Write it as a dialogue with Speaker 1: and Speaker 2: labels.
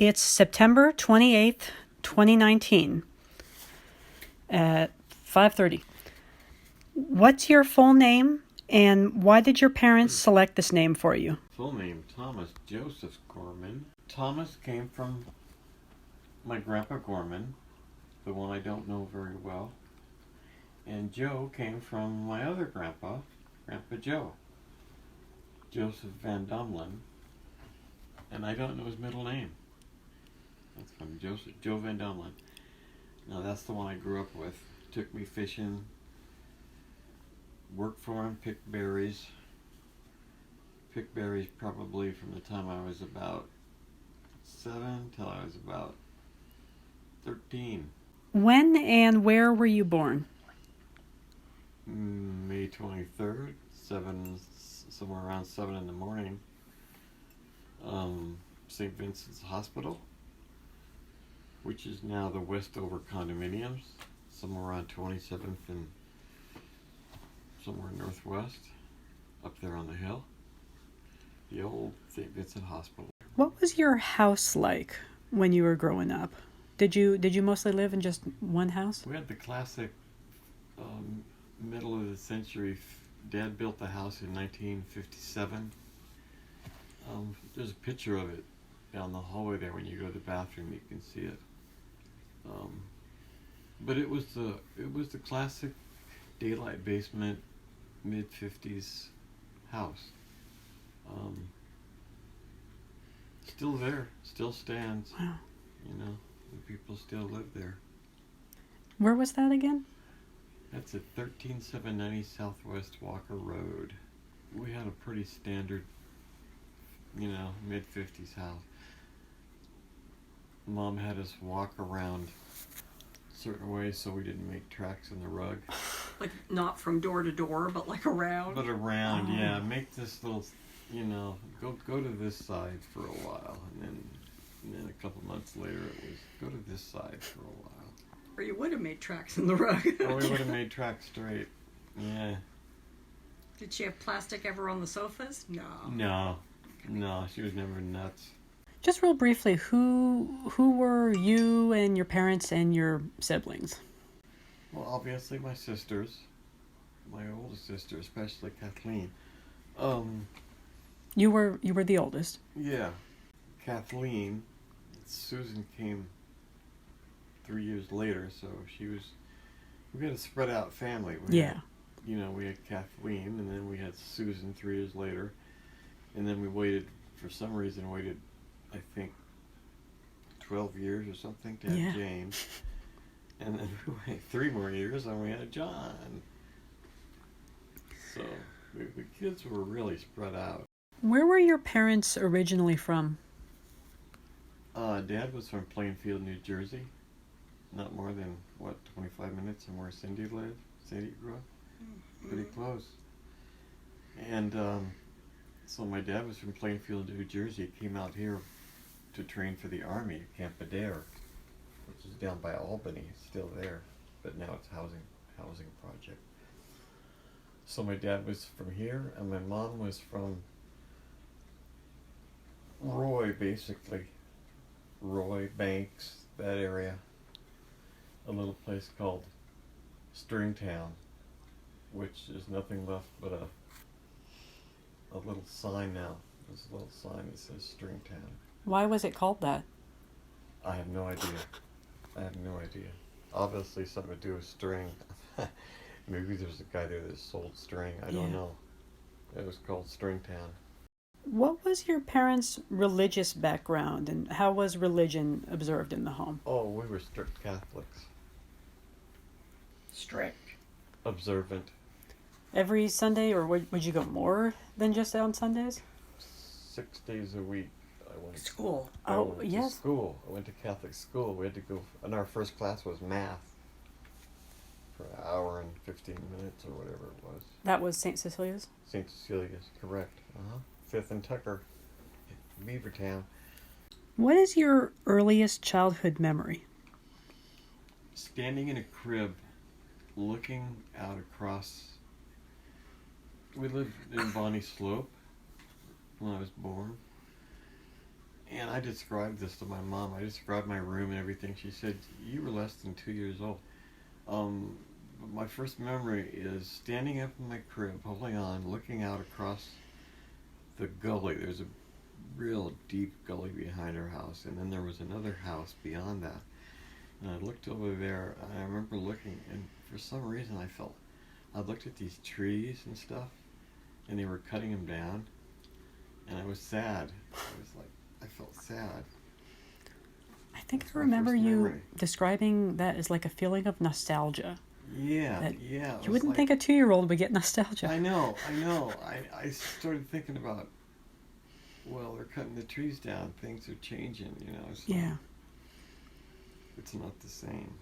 Speaker 1: It's September 28th, 2019 at 5:30. What's your full name and why did your parents select this name for you?
Speaker 2: Full name, Thomas Joseph Gorman. Thomas came from my Grandpa Gorman, the one I don't know very well. And Joe came from my other grandpa, Grandpa Joe, Joseph Van Dumlin. And I don't know his middle name. That's funny, Joe Van Dumlin. Now that's the one I grew up with. Took me fishing, worked for him, picked berries. Picked berries probably from the time I was about 7 till I was about 13.
Speaker 1: When and where were you born?
Speaker 2: May 23rd, somewhere around 7 in the morning. St. Vincent's Hospital, which is now the Westover Condominiums, somewhere around 27th and somewhere northwest, up there on the hill. The old St. Vincent Hospital.
Speaker 1: What was your house like when you were growing up? Did you mostly live in just one house?
Speaker 2: We had the classic middle of the century. Dad built the house in 1957. There's a picture of it down the hallway there. When you go to the bathroom, you can see it. But it was the classic daylight basement, mid-50s house. Still there, still stands.
Speaker 1: Wow.
Speaker 2: You know, the people still live there.
Speaker 1: Where was that again?
Speaker 2: That's at 13790 Southwest Walker Road. We had a pretty standard, mid-50s house. Mom had us walk around certain ways so we didn't make tracks in the rug.
Speaker 3: Like not from door to door, but like around?
Speaker 2: But around, yeah. Make this little, go to this side for a while. And then a couple months later it was, go to this side for a while.
Speaker 3: Or you would have made tracks in the rug.
Speaker 2: Or we would have made tracks straight. Yeah.
Speaker 3: Did she have plastic ever on the sofas?
Speaker 2: No, she was never nuts.
Speaker 1: Just real briefly, who were you and your parents and your siblings?
Speaker 2: Well, obviously my sisters, my oldest sister, especially Kathleen.
Speaker 1: You were the oldest.
Speaker 2: Yeah, Kathleen. Susan came 3 years later, so we had a spread out family. We had Kathleen, and then we had Susan 3 years later, and then we waited, I think, 12 years or something to have James. And then we waited 3 more years and we had John. So the kids were really spread out.
Speaker 1: Where were your parents originally from?
Speaker 2: Dad was from Plainfield, New Jersey. Not more than, 25 minutes from where Cindy lived. Cindy grew up. Pretty close. And so my dad was from Plainfield, New Jersey. He came out here to train for the Army at Camp Adair, which is down by Albany. It's still there, but now it's housing project. So my dad was from here, and my mom was from Roy, basically. Roy, Banks, that area. A little place called Stringtown, which is nothing left but a little sign now. There's a little sign that says Stringtown.
Speaker 1: Why was it called that?
Speaker 2: I have no idea. Obviously something to do with string. Maybe there's a guy there that sold string. I don't know. It was called Stringtown.
Speaker 1: What was your parents' religious background, and how was religion observed in the home?
Speaker 2: Oh, we were strict Catholics.
Speaker 3: Strict.
Speaker 2: Observant.
Speaker 1: Every Sunday, or would you go more than just on Sundays?
Speaker 2: 6 days a week. I went
Speaker 3: School.
Speaker 1: Yes.
Speaker 2: to school. I went to Catholic school. We had to go, and our first class was math for an hour and 15 minutes or whatever it was.
Speaker 1: That was St. Cecilia's?
Speaker 2: St. Cecilia's, correct. 5th and Tucker, Beavertown.
Speaker 1: What is your earliest childhood memory?
Speaker 2: Standing in a crib, looking out across. We lived in Bonnie Slope when I was born. And I described this to my mom. I described my room and everything. She said, "You were less than 2 years old." But my first memory is standing up in my crib, holding on, looking out across the gully. There's a real deep gully behind our house, and then there was another house beyond that. And I looked over there, and I remember looking, and for some reason I looked at these trees and stuff, and they were cutting them down, and I was sad. I felt sad.
Speaker 1: I think
Speaker 2: That's
Speaker 1: I
Speaker 2: my
Speaker 1: remember
Speaker 2: first
Speaker 1: you
Speaker 2: memory.
Speaker 1: describing that as like a feeling of nostalgia.
Speaker 2: Yeah,
Speaker 1: That
Speaker 2: yeah. It
Speaker 1: You
Speaker 2: was
Speaker 1: wouldn't
Speaker 2: like,
Speaker 1: think a 2-year-old would get nostalgia.
Speaker 2: I know. I started thinking about, well, they're cutting the trees down. Things are changing, so
Speaker 1: Yeah.
Speaker 2: it's not the same.